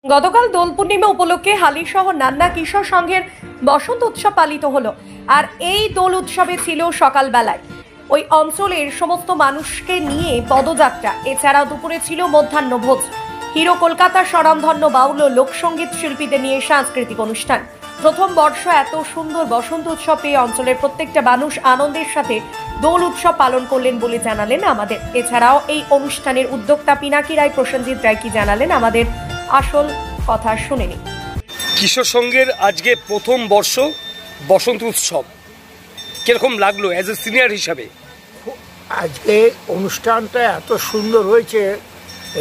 গতকাল দোল পূর্ণিমা উপলক্ষে হালিশহর নান্না কিশোর সংঘের বসন্ত উৎসব পালিত হলো। আর এই দোল উৎসবে ছিল সকালবেলায় ওই অঞ্চলের সমস্ত মানুষকে নিয়ে পদযাত্রা, এছাড়াও দুপুরে ছিল মধ্যাহ্নভোজ। হিরো কলকাতার স্বনামধন্য বাউল ও লোকসঙ্গীত শিল্পীদের নিয়ে সাংস্কৃতিক অনুষ্ঠান। প্রথম বর্ষ এত সুন্দর বসন্ত উৎসব পেয়ে অঞ্চলের প্রত্যেকটা মানুষ আনন্দের সাথে দোল উৎসব পালন করলেন বলে জানালেন আমাদের। এছাড়াও এই অনুষ্ঠানের উদ্যোক্তা পিনাকি রায়, প্রসেনজিৎ রায় কি জানালেন আমাদের আসল কথা শুনে নিন। কিশোর সংঘের আজকে প্রথম বর্ষ বসন্ত উৎসব কিরকম লাগলো অ্যাজ এ সিনিয়র হিসাবে? আজকে অনুষ্ঠানটা এত সুন্দর হয়েছে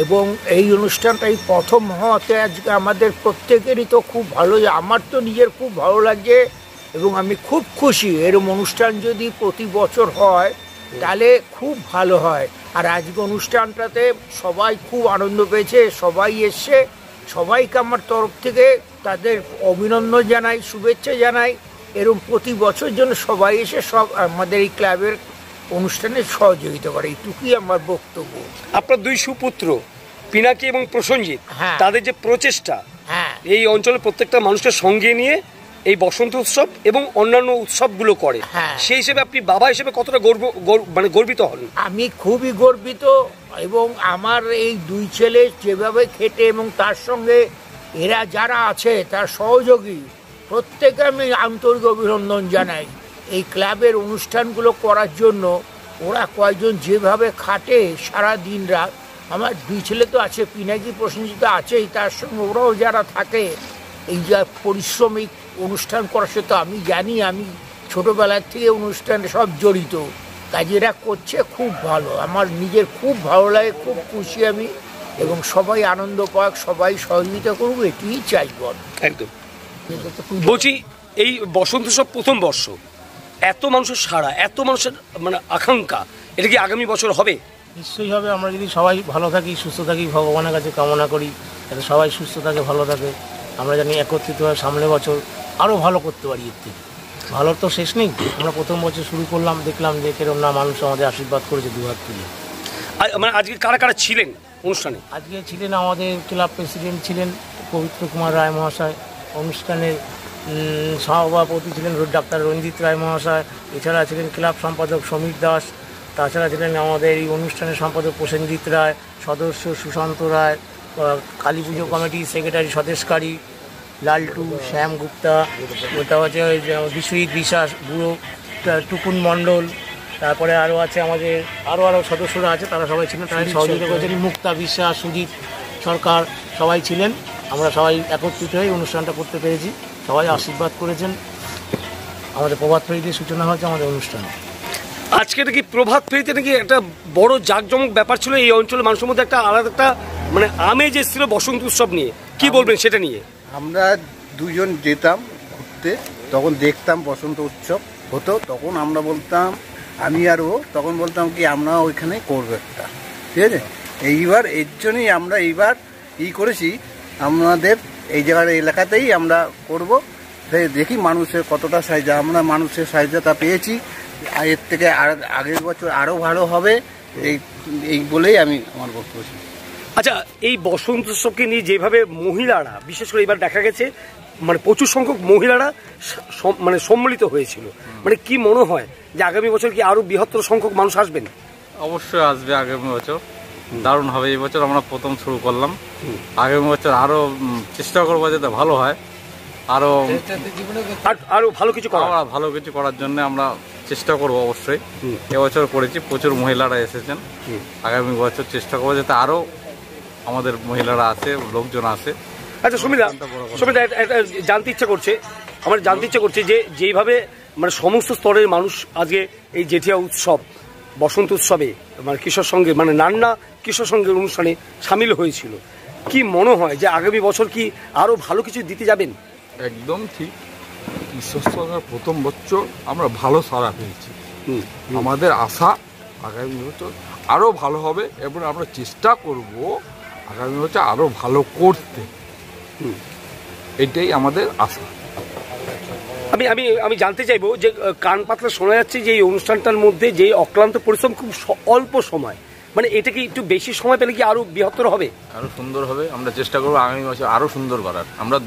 এবং এই অনুষ্ঠানটাই প্রথম হওয়াতে আজকে আমাদের প্রত্যেকেরই তো খুব ভালো, আমার তো নিজের খুব ভালো লাগছে এবং আমি খুব খুশি। এরকম অনুষ্ঠান যদি প্রতি বছর হয় তাহলে খুব ভালো হয়। আর আজকে অনুষ্ঠানটাতে সবাই খুব আনন্দ পেয়েছে, সবাই এসছে, সবাইকে আমার তরফ থেকে তাদের অভিনন্দন জানাই, শুভেচ্ছা জানাই। এরকম প্রতি বছর জন্য সবাই এসে সব আমাদের এই ক্লাবের অনুষ্ঠানে সহযোগিতা করে, এইটুকুই আমার বক্তব্য। আপনার দুই সুপুত্র পিনাকি এবং প্রসেনজিৎ, তাদের যে প্রচেষ্টা এই অঞ্চলের প্রত্যেকটা মানুষকে সঙ্গে নিয়ে এই বসন্ত উৎসব এবং অন্যান্য উৎসবগুলো করে, সেই হিসেবে আপনি বাবা হিসেবে কতটা গর্বিত হন? আমি খুবই গর্বিত এবং আমার এই দুই ছেলে যেভাবে খেটে এবং তার সঙ্গে এরা যারা আছে তার সহযোগী প্রত্যেকে আমি আন্তরিক অভিনন্দন জানাই। এই ক্লাবের অনুষ্ঠানগুলো করার জন্য ওরা কয়েকজন যেভাবে খাটে সারা দিন রাত, আমার দুই ছেলে তো আছে, পিনাকি প্রসেনজিৎ আছেই, তার সঙ্গে ওরাও যারা থাকে এই যা পরিশ্রমিক অনুষ্ঠান করার সাথে আমি জানি, আমি ছোটোবেলার থেকে অনুষ্ঠানে সব জড়িত, কাজে এরা করছে খুব ভালো। আমার নিজের খুব ভালো লাগে, খুব খুশি আমি, এবং সবাই আনন্দ পাক, সবাই সহযোগিতা করবো, এটিই চাইব। একদম বলছি, এই বসন্ত উৎসব প্রথম বর্ষ, এত মানুষের সাড়া, এত মানুষের আকাঙ্ক্ষা, এটা কি আগামী বছর হবে? নিশ্চয়ই হবে। আমরা যদি সবাই ভালো থাকি, সুস্থ থাকি, ভগবানের কাছে কামনা করি যাতে সবাই সুস্থ থাকে, ভালো থাকে। আমরা জানি একত্রিত হয়ে সামনে বছর আরও ভালো করতে পারি। এর থেকে ভালোর তো শেষ নেই। আমরা প্রথম বছর শুরু করলাম, দেখলাম যে কেরম না মানুষ আমাদের আশীর্বাদ করেছে দুহাত তুলে। আজকে কারা কারা ছিলেন অনুষ্ঠানে? আজকে ছিলেন আমাদের ক্লাব প্রেসিডেন্ট ছিলেন পবিত্র কুমার রায় মহাশয়, অনুষ্ঠানের সভাপতি ছিলেন ডাক্তার রঞ্জিত রায় মহাশয়, এছাড়া ছিলেন ক্লাব সম্পাদক সমীর দাস, তাছাড়া ছিলেন আমাদের এই অনুষ্ঠানের সম্পাদক প্রসেনজিৎ রায়, সদস্য সুশান্ত রায়, কালী পুজো কমিটির সেক্রেটারি স্বদেশকারী লালটু, শ্যাম গুপ্তা, ওটা হচ্ছে বিশ্বজিৎ বিশ্বাস, বুড়ো টুকুন মণ্ডল, তারপরে আরও আছে আমাদের আরও সদস্যরা আছে, তারা সবাই ছিলেন, তারা সহযোগিতা করেছেন। মুক্তা বিশ্বাস, সুজিত সরকার সবাই ছিলেন। আমরা সবাই একত্রিত হয়ে অনুষ্ঠানটা করতে পেরেছি, সবাই আশীর্বাদ করেছেন। আমাদের প্রভাত ফেরি দিয়ে সূচনা হয়েছে আমাদের অনুষ্ঠান। আজকে নাকি প্রভাত ফেরিতে নাকি একটা বড় জাঁকজমক ব্যাপার ছিল এই অঞ্চলের মানুষের মধ্যে, একটা আলাদা একটা আমেজ এসেছিল বসন্ত উৎসব নিয়ে, কি বলবেন সেটা নিয়ে? আমরা দুজন যেতাম ঘুরতে, তখন দেখতাম বসন্ত উৎসব হতো, তখন আমরা বলতাম, আমি আর ও তখন বলতাম কি আমরা ওইখানে করবো একটা, ঠিক আছে। এইবার এর জন্যই আমরা এইবার করেছি, আমাদের এই জায়গার এলাকাতেই আমরা করব। দেখি মানুষের কতটা সাহায্য, আমরা মানুষের সাহায্যতা পেয়েছি, এর থেকে আগের বছর আরও ভালো হবে, এই বলেই আমি আমার বক্তব্য। আচ্ছা, এই বসন্ত উৎসবকে নিয়ে যেভাবে মহিলারা, বিশেষ করে এবার দেখা গেছে প্রচুর সংখ্যক মহিলারা সম্মিলিত হয়েছিল, কি মনে হয় যে আগামী বছর কি আরো বৃহত্তর সংখ্যক মানুষ আসবেন? অবশ্যই আসবে আগামী বছর, দারুণ হবে। এই বছর আমরা প্রথম শুরু করলাম, আগামী বছর আরো চেষ্টা করবো যাতে ভালো হয়, আরো ভালো কিছু করার জন্য আমরা চেষ্টা করবো। অবশ্যই এবছর করেছি, প্রচুর মহিলারা এসেছেন, আগামী বছর চেষ্টা করবো যাতে আরো আমাদের মহিলারা আছে, লোকজন আছে। আচ্ছা সুমিতা, জানতে ইচ্ছা করছে যে যেইভাবে সমস্ত স্তরের মানুষ আজকে এই জেঠিয়া উৎসব বসন্ত উৎসবে কিশোর সংঘের নান্না কিশোর সংঘের অনুষ্ঠানে সামিল হয়েছিল, কি মনে হয় যে আগামী বছর কি আরো ভালো কিছু দিতে যাবেন? একদম ঠিক। কিশোর সংঘের প্রথম বছর আমরা ভালো সাড়া পেয়েছি, আমাদের আশা আগামী বছর আরো ভালো হবে এবং আমরা চেষ্টা করব আগামী বছর আরো ভালো করতে, এটাই আমাদের আশা। আমি জানতে চাইবো যে কান পাতলা শোনা যাচ্ছে যে এই অনুষ্ঠানটার মধ্যে যে অক্লান্ত পরিশ্রম, খুব অল্প সময় মানে এটা কি একটু বেশি সময় পেলে কি আরো বৃহত্তর হবে? আরো সুন্দর হবে, আমরা চেষ্টা করবো আগামী বছর আরো সুন্দর করার। আমরা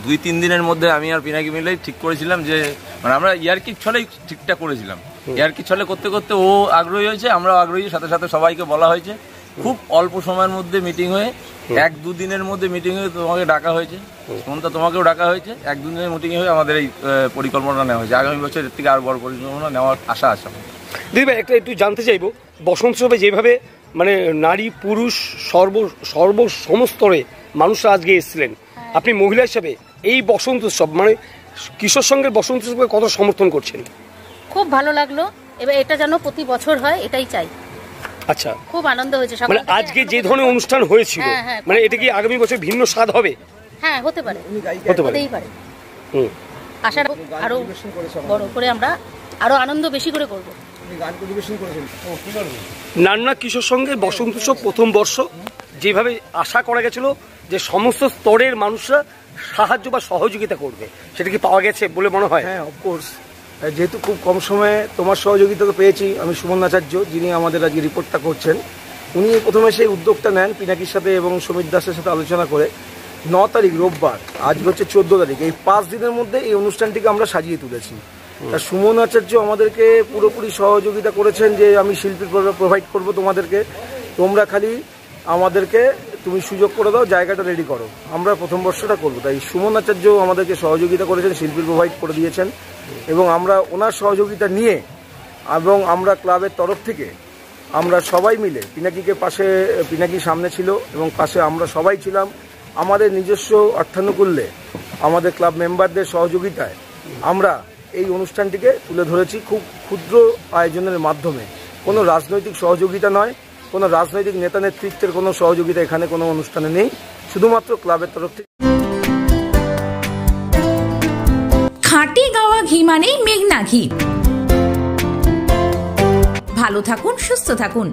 2-3 দিনের মধ্যে আমি আর পিনাকি মিলেই ঠিক করেছিলাম যে মানে আমরা ইয়ার্কির ছলেই ঠিকঠাক করেছিলাম। ইয়ার্কির ছলে করতে করতে ও আগ্রহী হয়েছে, আমরাও আগ্রহী, সাথে সাথে সবাইকে বলা হয়েছে। খুব অল্প সময়ের মধ্যে মিটিং হয়ে 1-2 দিনের মধ্যে মিটিং হয়ে তোমাকে ডাকা হয়েছে, সুমনদা তোমাকেও ডাকা হয়েছে। 1-2 দিনের মিটিং হয়ে আমাদের এই পরিকল্পনা নেওয়া হয়েছে। আগামী বছর এর থেকে আরো বড় পরিকল্পনা নেওয়ার আশা আছে। দিদি ভাই একটা একটু জানতে চাইবো, বসন্ত উৎসবে যেভাবে মানে নারী পুরুষ সমস্তরে মানুষরা আজকে এসেছিলেন, আপনি মহিলা হিসাবে এই বসন্ত উৎসব মানে কিশোর সঙ্গের বসন্ত উৎসবকে কত সমর্থন করছেন? খুব ভালো লাগলো, এবার এটা যেন প্রতি বছর হয় এটাই চাই। আচ্ছা, খুব আনন্দ হয়েছে। মানে আজকে যে ধরনের অনুষ্ঠান হয়েছিল মানে এটা কি আগামী বছর ভিন্ন স্বাদ হবে? হ্যাঁ, হতে পারে, হতেই পারে। আশা আরো বড় করে আমরা আরো আনন্দ বেশি করে করবো। নান্না কিশোর সঙ্গের বসন্ত উৎসব প্রথম বর্ষ যেভাবে আশা করা গেছিল যে সমস্ত স্তরের মানুষরা সাহায্য বা সহযোগিতা করবে, সেটা কি পাওয়া গেছে বলে মনে হয়? হ্যাঁ, অফকোর্স। যেহেতু খুব কম সময়ে তোমার সহযোগিতাকে পেয়েছি, আমি সুমন আচার্য যিনি আমাদের আজকে রিপোর্টটা করছেন, উনি প্রথমে সেই উদ্যোগটা নেন পিনাকির সাথে এবং সমীর দাসের সাথে আলোচনা করে। 9 তারিখ রোববার, আজ হচ্ছে 14 তারিখ, এই 5 দিনের মধ্যে এই অনুষ্ঠানটিকে আমরা সাজিয়ে তুলেছি। তা সুমন আচার্য আমাদেরকে পুরোপুরি সহযোগিতা করেছেন যে আমি শিল্পী প্রোভাইড করব তোমাদেরকে, তোমরা খালি আমাদেরকে তুমি সুযোগ করে দাও, জায়গাটা রেডি করো, আমরা প্রথম বর্ষটা করবো। তাই সুমন আচার্য আমাদেরকে সহযোগিতা করেছেন, শিল্পী প্রোভাইড করে দিয়েছেন এবং আমরা ওনার সহযোগিতা নিয়ে এবং আমরা ক্লাবের তরফ থেকে আমরা সবাই মিলে পিনাকি সামনে ছিল এবং পাশে আমরা সবাই ছিলাম। আমাদের নিজস্ব অর্থানুকূল্যে আমাদের ক্লাব মেম্বারদের সহযোগিতায় আমরা এই অনুষ্ঠানটিকে তুলে ধরেছি খুব ক্ষুদ্র আয়োজনের মাধ্যমে। কোনো রাজনৈতিক সহযোগিতা নয়, কোনো রাজনৈতিক নেতা নেতৃত্বের কোনো সহযোগিতা এখানে কোনো অনুষ্ঠানে নেই, শুধুমাত্র ক্লাবের তরফ থেকে। খাঁটি গাওয়া ঘি মানেই মেঘনা ঘি। ভালো থাকুন, সুস্থ থাকুন।